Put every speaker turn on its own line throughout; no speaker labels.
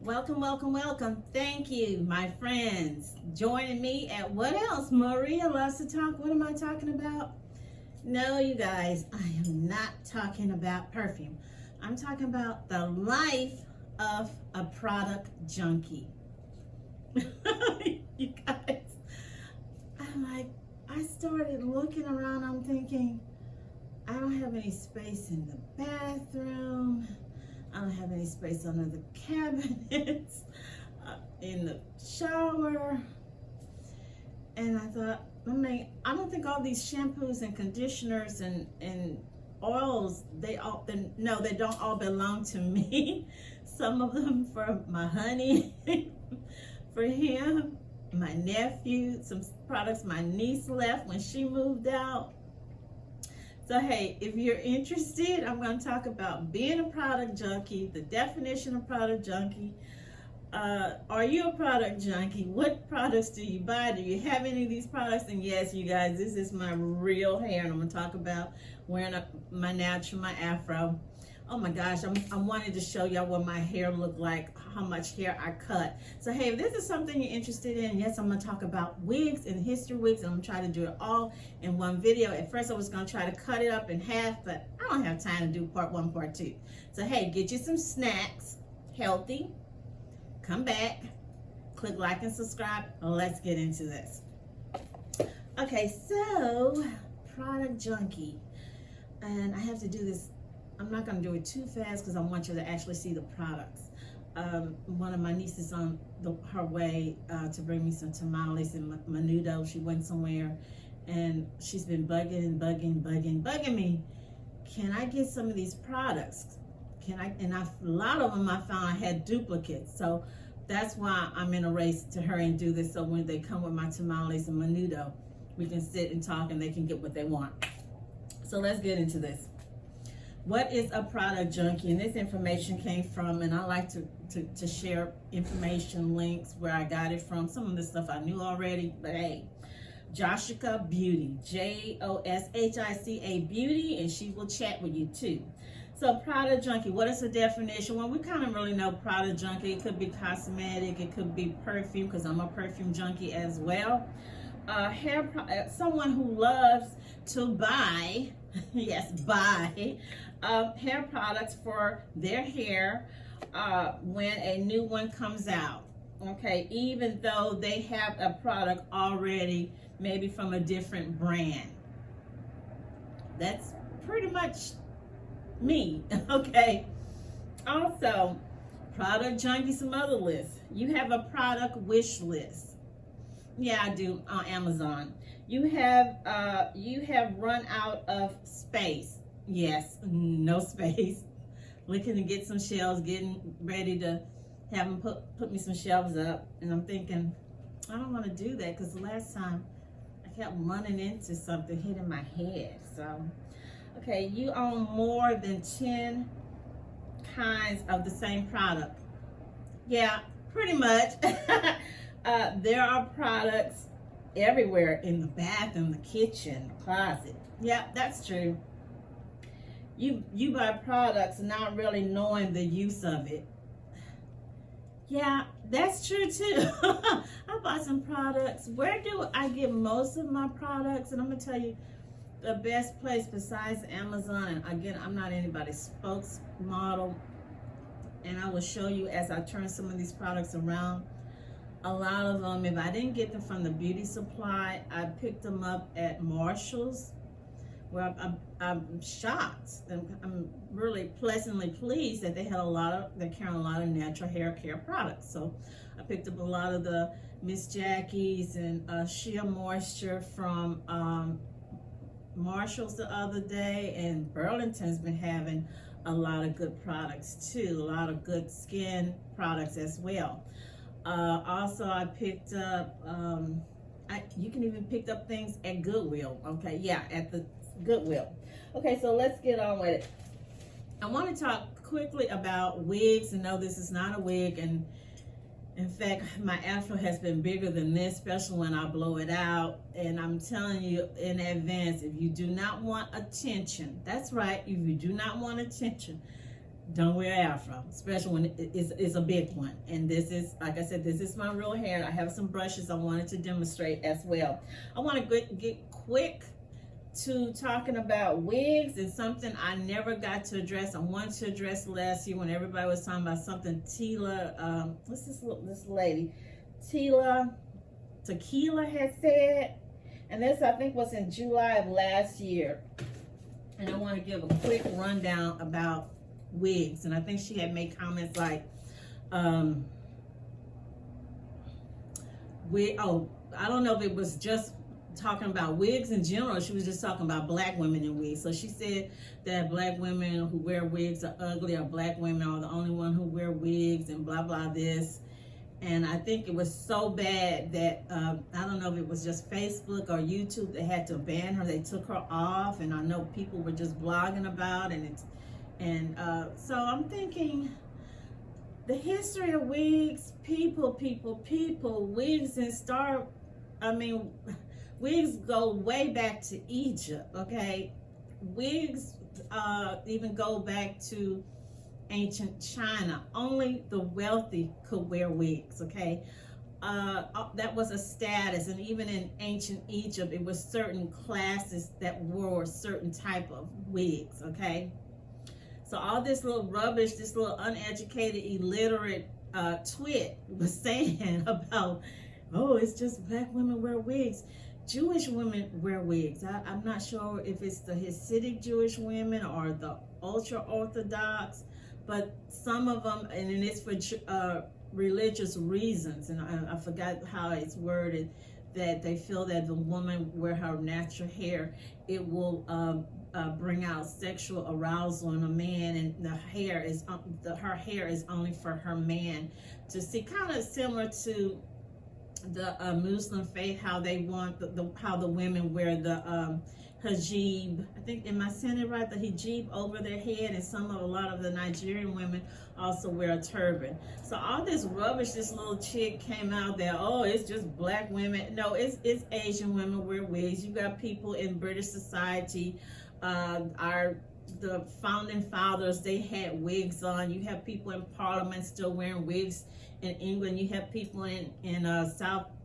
Welcome, welcome, welcome. Thank you, my friends, joining me at What Else? Maria loves to talk. What am I talking about? No, you guys, I am not talking about perfume. I'm talking about the life of a product junkie. You guys, I started looking around. I'm thinking, I don't have any space in the bathroom. I don't have any space under the cabinets, in the shower. And I thought, I don't think all these shampoos and conditioners and oils, they don't all belong to me. Some of them for my honey, for him, my nephew, some products my niece left when she moved out. So hey, if you're interested, I'm going to talk about being a product junkie, the definition of product junkie. Are you a product junkie? What products do you buy? Do you have any of these products? And yes, you guys, this is my real hair, and I'm going to talk about wearing my natural, my Afro. Oh my gosh, I wanted to show y'all what my hair looked like, how much hair I cut. So hey, if this is something you're interested in, yes, I'm going to talk about wigs and history wigs, and I'm going to try to do it all in one video. At first I was going to try to cut it up in half, but I don't have time to do part one, part two. So hey, get you some snacks, healthy, come back, click like and subscribe, let's get into this. Okay, so product junkie, and I have to do this. I'm not going to do it too fast because I want you to actually see the products. One of my nieces on her way to bring me some tamales and menudo. She went somewhere and she's been bugging me. Can I get some of these products? And a lot of them I found I had duplicates. So that's why I'm in a race to hurry and do this. So when they come with my tamales and menudo, we can sit and talk and they can get what they want. So let's get into this. What is a product junkie? And this information came from, and I like to share information links where I got it from. Some of this stuff I knew already, but hey, Joshica Beauty, Joshica Beauty, and she will chat with you too. So product junkie, what is the definition? Well, we kind of really know product junkie. It could be cosmetic, it could be perfume, because I'm a perfume junkie as well. Someone who loves to buy, yes, buy hair products for their hair when a new one comes out. Okay, even though they have a product already, maybe from a different brand. That's pretty much me. Okay. Also, product junkie, some other lists. You have a product wish list. Yeah, I do on Amazon. You have run out of space. Yes, no space. Looking to get some shelves, getting ready to have them put me some shelves up. And I'm thinking, I don't want to do that because the last time I kept running into something hitting my head. So, okay, you own more than 10 kinds of the same product. Yeah, pretty much. There are products everywhere in the bathroom, the kitchen, the closet. Yeah, that's true. You buy products not really knowing the use of it. Yeah, that's true too. I bought some products. Where do I get most of my products? And I'm gonna tell you the best place besides Amazon. And again, I'm not anybody's spokesmodel, and I will show you as I turn some of these products around. A lot of them, if I didn't get them from the beauty supply, I picked them up at Marshall's, where I'm shocked. I'm really pleasantly pleased that they're carrying a lot of natural hair care products. So I picked up a lot of the Miss Jackie's and Sheer Moisture from Marshall's the other day, and Burlington's been having a lot of good products too, a lot of good skin products as well. Also, I picked up, you can even pick up things at Goodwill. Okay, yeah, at the Goodwill. Okay, so let's get on with it. I want to talk quickly about wigs, and no, this is not a wig, and in fact, my Afro has been bigger than this, especially when I blow it out. And I'm telling you in advance, if you do not want attention, that's right, if you do not want attention, don't wear Afro, especially when it's a big one. And this is, like I said, this is my real hair. I have some brushes I wanted to demonstrate as well. I want to get quick to talking about wigs, and something I never got to address. I wanted to address last year when everybody was talking about something Tila, what's this lady? Tequila had said, and this I think was in July of last year. And I want to give a quick rundown about wigs. And I think she had made comments like, I don't know if it was just talking about wigs in general. She was just talking about black women in wigs. So she said that black women who wear wigs are ugly, or black women are the only one who wear wigs, and blah, blah, this. And I think it was so bad that, I don't know if it was just Facebook or YouTube, they had to ban her. They took her off, and I know people were just blogging about it. So I'm thinking, the history of wigs, people, wigs wigs go way back to Egypt, okay? Wigs even go back to ancient China. Only the wealthy could wear wigs, okay? That was a status, and even in ancient Egypt, it was certain classes that wore certain type of wigs, okay? So all this little rubbish, this little uneducated, illiterate twit was saying about, oh, it's just black women wear wigs. Jewish women wear wigs. I'm not sure if it's the Hasidic Jewish women or the ultra-Orthodox, but some of them, and it's for religious reasons, and I forgot how it's worded, that they feel that the woman wear her natural hair, it will bring out sexual arousal in a man, and her hair is only for her man to see. Kind of similar to the Muslim faith, how they want how the women wear the hijab. I think, am I saying it right? The hijab over their head, and a lot of the Nigerian women also wear a turban. So all this rubbish, this little chick came out there, oh, it's just black women. No, it's Asian women wear wigs. You got people in British society, the founding fathers, they had wigs on. You have people in Parliament still wearing wigs. In England, you have people in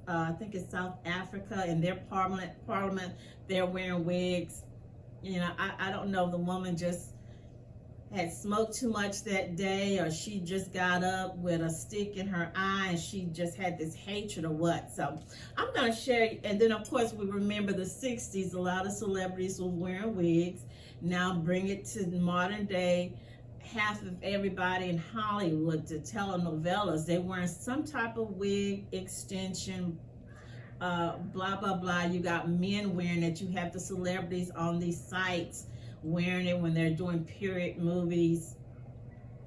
I think it's South Africa, in their parliament, they're wearing wigs. You know, I don't know if the woman just had smoked too much that day, or she just got up with a stick in her eye and she just had this hatred or what. So I'm going to share. And then, of course, we remember the 60s, a lot of celebrities were wearing wigs. Now bring it to modern day. Half of everybody in Hollywood, the telenovelas, they wearing some type of wig extension, blah, blah, blah. You got men wearing it. You have the celebrities on these sites wearing it when they're doing period movies.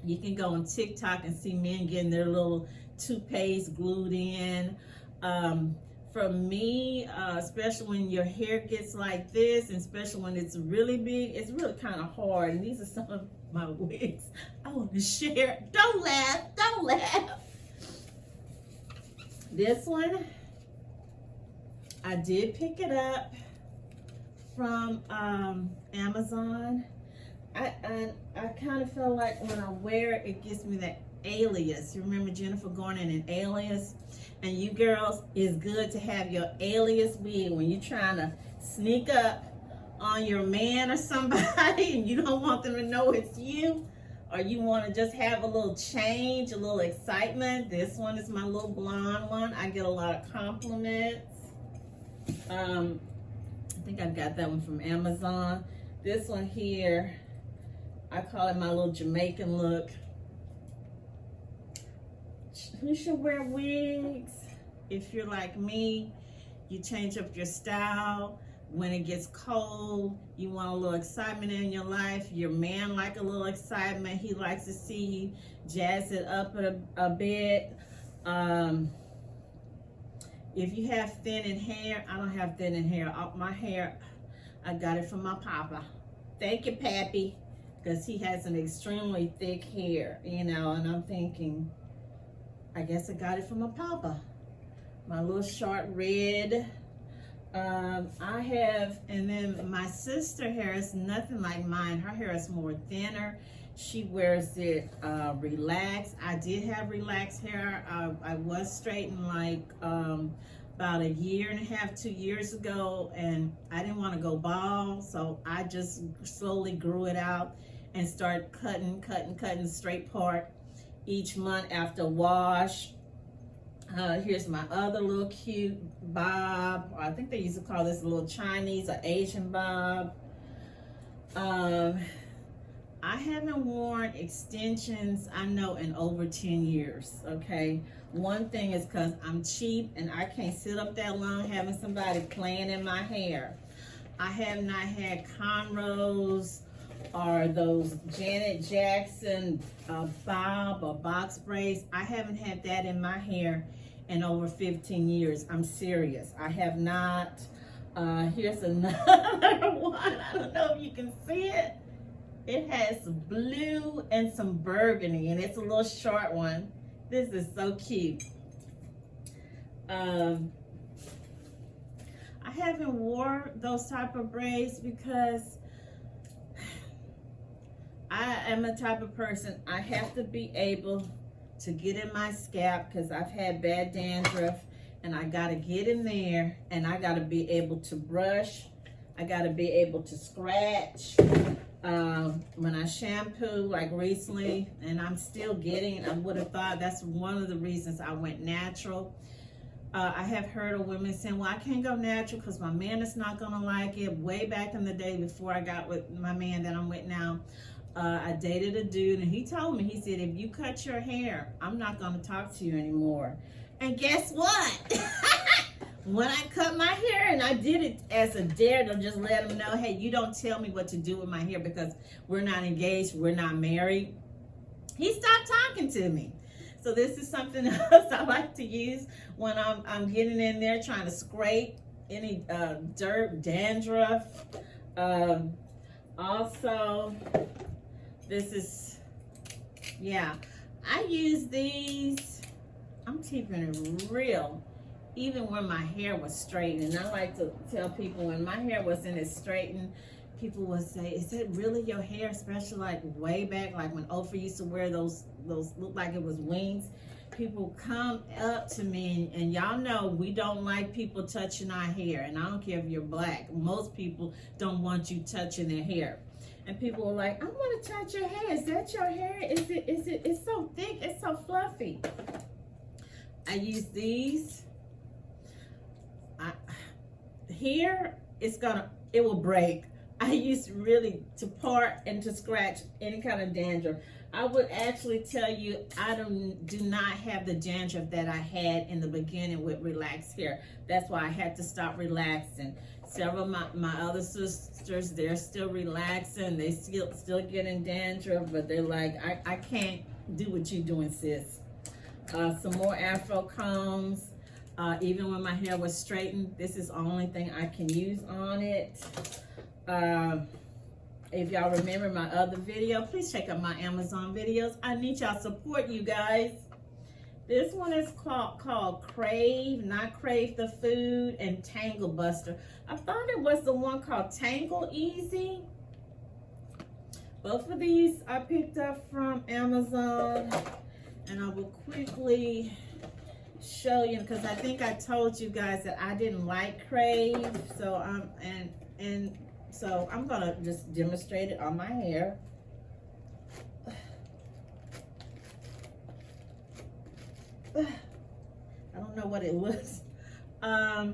You can go on TikTok and see men getting their little toupees glued in. For me, especially when your hair gets like this, and especially when it's really big, it's really kind of hard. And these are some of my wigs I want to share. Don't laugh, don't laugh. This one, I did pick it up from Amazon. I kind of feel like when I wear it, it gives me that Alias. You remember Jennifer Garner in Alias? And you girls, it's good to have your Alias wig when you're trying to sneak up on your man or somebody and you don't want them to know it's you, or you want to just have a little change, a little excitement. This one is my little blonde one. I get a lot of compliments. I think I got that one from Amazon. This one here, I call it my little Jamaican look. Who should wear wigs? If you're like me, you change up your style. When it gets cold, you want a little excitement in your life. Your man like a little excitement. He likes to see you jazz it up a bit. If you have thinning hair, I don't have thinning hair. My hair, I got it from my papa. Thank you, Pappy, because he has an extremely thick hair, you know, and I'm thinking, I guess I got it from my papa. My little short red. I have, and then my sister hair is nothing like mine. Her hair is more thinner, She wears it relaxed. I did have relaxed hair. I was straightened like about a year and a half, 2 years ago, and I didn't want to go bald, so I just slowly grew it out and started cutting straight part each month after wash. Here's my other little cute bob. I think they used to call this a little Chinese or Asian bob. I haven't worn extensions, I know, in over 10 years, okay? One thing is because I'm cheap and I can't sit up that long having somebody playing in my hair. I have not had cornrows or those Janet Jackson bob or box braids. I haven't had that in my hair in over 15 years. I'm serious. I have not. Here's another one. I don't know if you can see it. It has blue and some burgundy, and it's a little short one. This is so cute. I haven't wore those type of braids because I am a type of person, I have to be able to get in my scalp because I've had bad dandruff, and I got to get in there, and I got to be able to brush. I got to be able to scratch. When I shampoo, like recently, and I'm still getting it, I would have thought that's one of the reasons I went natural. I have heard of women saying, well, I can't go natural because my man is not going to like it. Way back in the day before I got with my man that I'm with now, I dated a dude, and he told me, he said, if you cut your hair, I'm not going to talk to you anymore. And guess what? When I cut my hair, and I did it as a dare to just let him know, hey, you don't tell me what to do with my hair because we're not engaged, we're not married. He stopped talking to me. So this is something else I like to use when I'm getting in there trying to scrape any dirt, dandruff. Also, this is, yeah, I use these. I'm keeping it real. Even when my hair was straightened, and I like to tell people when my hair wasn't as straightened, people would say, is it really your hair? Especially like way back, like when Oprah used to wear those looked like it was wings. People come up to me, and y'all know we don't like people touching our hair, and I don't care if you're black. Most people don't want you touching their hair. And people are like, I want to touch your hair. Is that your hair? It's so thick, it's so fluffy. I use these. Here it will break. I used really to part and to scratch any kind of dandruff. I would actually tell you I do not have the dandruff that I had in the beginning with relaxed hair. That's why I had to stop relaxing. Several of my other sisters, they're still relaxing. They still getting dandruff, but they're like, I can't do what you're doing, sis. Some more Afro combs. Even when my hair was straightened, this is the only thing I can use on it. If y'all remember my other video, please check out my Amazon videos. I need y'all support, you guys. This one is called Crave, not Crave the Food, and Tangle Buster. I thought it was the one called Tangle Easy. Both of these I picked up from Amazon, and I will quickly show you because I think I told you guys that I didn't like Crave, so so I'm gonna just demonstrate it on my hair. I don't know what it looks. I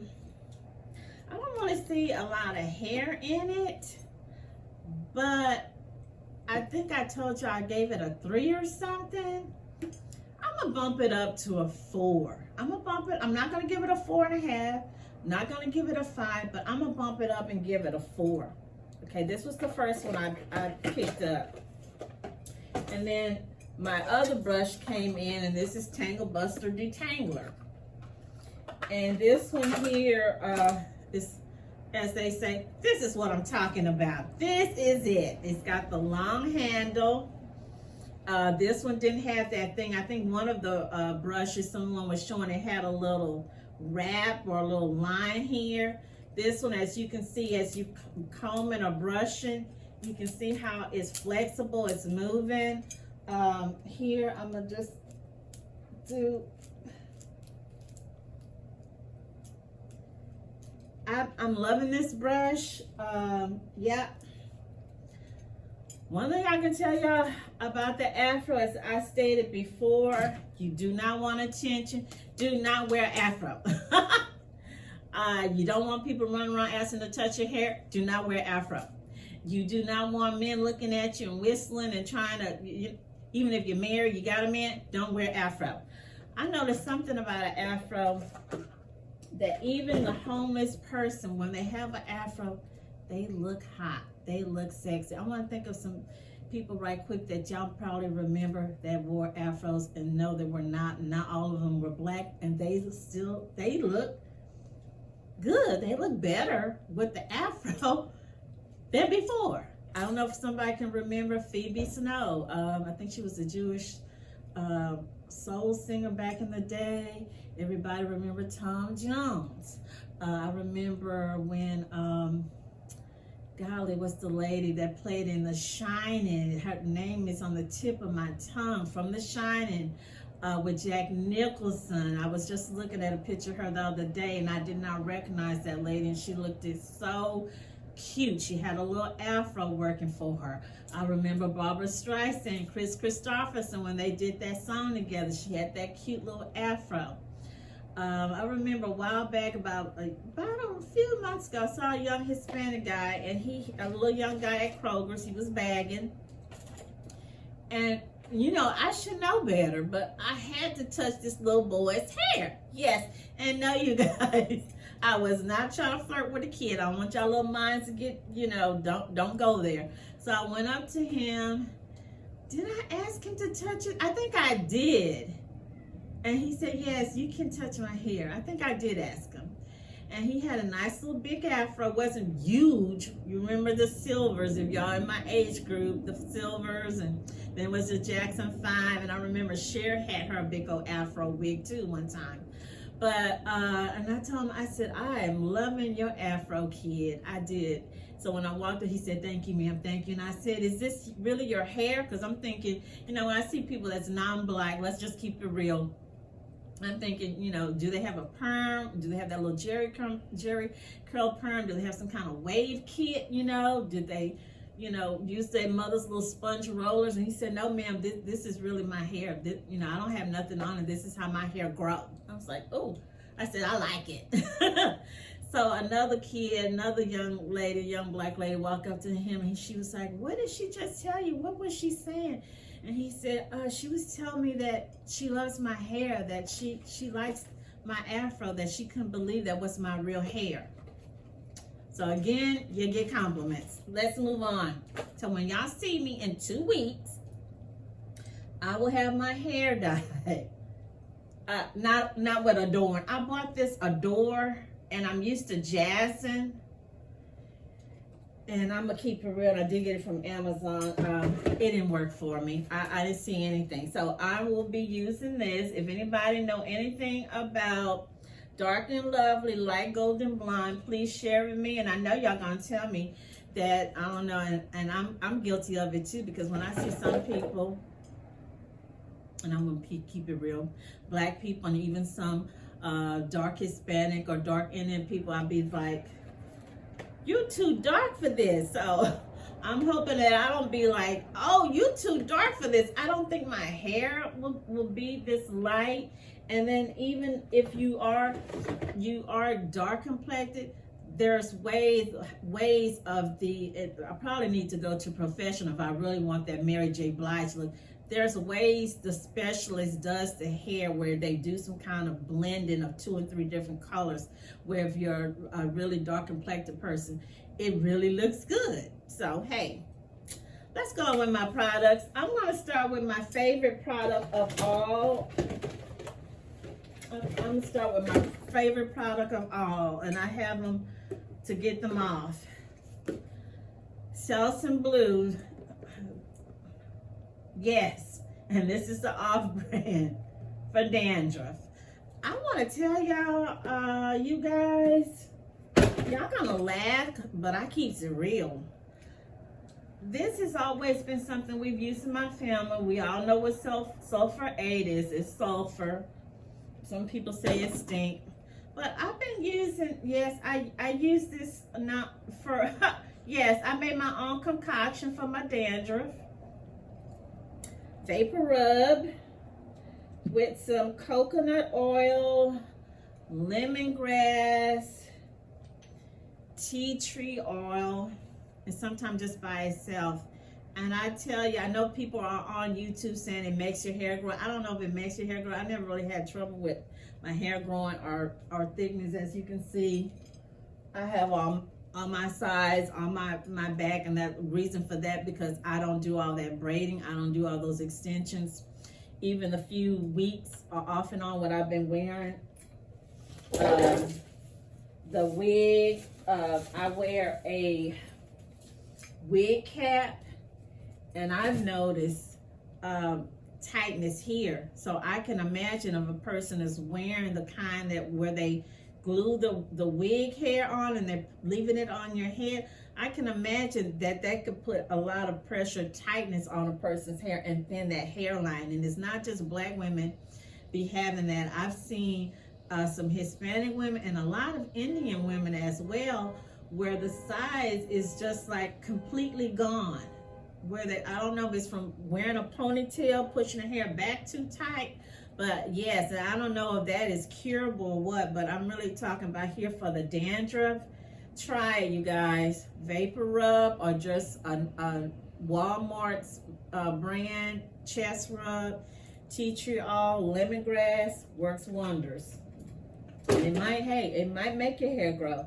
don't want to see a lot of hair in it, but I think I told you I gave it a 3 or something. I'm gonna bump it up to a 4. I'm not gonna give it a 4.5. Not gonna give it a 5, but I'm gonna bump it up and give it a 4. Okay, this was the first one I picked up. And then my other brush came in, and this is Tangle Buster Detangler. And this one here is, as they say, this is what I'm talking about. This is it. It's got the long handle. This one didn't have that thing. I think one of the brushes someone was showing, it had a little wrap or a little line here. This one, as you can see, as you combing or brushing, You can see how it's flexible, it's moving. Here, I'm gonna just do, I'm loving this brush. Yeah. One thing I can tell y'all about the Afro, as I stated before, you do not want attention. Do not wear Afro. You don't want people running around asking to touch your hair. Do not wear Afro. You do not want men looking at you and whistling and trying to, even if you're married, you got a man, don't wear Afro. I noticed something about an Afro, that even the homeless person, when they have an Afro, they look hot. They look sexy. I want to think of some people right quick that y'all probably remember that wore Afros, and no, they were not. Not all of them were black, and they look good. They look better with the Afro than before. I don't know if somebody can remember Phoebe Snow. I think she was a Jewish soul singer back in the day. Everybody remember Tom Jones. I remember when, golly, what's the lady that played in The Shining? Her name is on the tip of my tongue, from The Shining, with Jack Nicholson. I was just looking at a picture of her the other day, and I did not recognize that lady, and she looked so cute. She had a little Afro working for her. I remember Barbara Streisand, Chris Christopherson, when they did that song together. She had that cute little Afro. I remember a while back, about a few months ago, I saw a young Hispanic guy, and a little young guy at Kroger's. He was bagging, and I should know better, but I had to touch this little boy's hair. Yes, and no, you guys, I was not trying to flirt with a kid. I want y'all little minds to get, don't go there. So I went up to him. Did I ask him to touch it? I think I did. And he said, yes, you can touch my hair. I think I did ask him. And he had a nice little big Afro. It wasn't huge. You remember the Silvers, if y'all in my age group, the Silvers, and then was the Jackson 5. And I remember Cher had her big old Afro wig too one time. But, and I told him, I said, I am loving your Afro, kid. I did. So when I walked in, he said, thank you, ma'am, thank you. And I said, is this really your hair? Because I'm thinking, when I see people that's non-black, let's just keep it real. I'm thinking, do they have a perm? Do they have that little Jerry curl perm? Do they have some kind of wave kit? Did they, use their mother's little sponge rollers? And he said, no, ma'am, this is really my hair. This, I don't have nothing on it. This is how my hair grows. I was like, oh, I said, I like it. So another young black lady walked up to him, and she was like, what did she just tell you? What was she saying? And he said, she was telling me that she loves my hair, that she likes my Afro, that she couldn't believe that was my real hair. So again, you get compliments. Let's move on. So when y'all see me in 2 weeks, I will have my hair dyed. Not with Adorn. I bought this Adore, and I'm used to jazzing. And I'm going to keep it real. I did get it from Amazon. It didn't work for me. I didn't see anything. So I will be using this. If anybody know anything about Dark and Lovely, Light Golden Blonde, please share with me. And I know y'all going to tell me that, I don't know, and I'm guilty of it too, because when I see some people, and I'm going to keep it real, black people and even some dark Hispanic or dark Indian people, I'll be like, you too dark for this. So I'm hoping that I don't be like, oh, you too dark for this. I don't think my hair will be this light. And then even if you are dark complected, there's ways of I probably need to go to professional if I really want that Mary J. Blige look. There's ways the specialist does the hair where they do some kind of blending of 2 or 3 different colors, where if you're a really dark complected person, it really looks good. So, hey, let's go with my products. I'm going to start with my favorite product of all. I'm going to start with my favorite product of all, and I have them to get them off. Selsun Blue. Yes, and this is the off-brand for dandruff. I want to tell y'all, you guys, y'all gonna laugh, but I keeps it real. this has always been something we've used in my family. We all know what sulfur 8 is. It's sulfur. Some people say it stink. But I've been using, yes, I use this not for, yes, I made my own concoction for my dandruff. Vapor rub with some coconut oil, lemongrass, tea tree oil, and sometimes just by itself. And I tell you, I know people are on YouTube saying it makes your hair grow. I don't know if it makes your hair grow. I never really had trouble with my hair growing or thickness. As you can see, I have on my sides, on my back, and that reason for that because I don't do all that braiding. I don't do all those extensions. Even a few weeks or off and on what I've been wearing. The wig, I wear a wig cap, and I've noticed tightness here. So I can imagine if a person is wearing the kind that where they glue the wig hair on and they're leaving it on your head, I can imagine that could put a lot of pressure, tightness on a person's hair and thin that hairline. And it's not just black women be having that. I've seen some Hispanic women and a lot of Indian women as well, where the size is just like completely gone. Where they, I don't know if it's from wearing a ponytail, pushing the hair back too tight, but yes, I don't know if that is curable or what, but I'm really talking about here for the dandruff. Try it, you guys. Vapor rub or just a Walmart's brand chest rub, tea tree oil, lemongrass, works wonders. It might, hey, it might make your hair grow.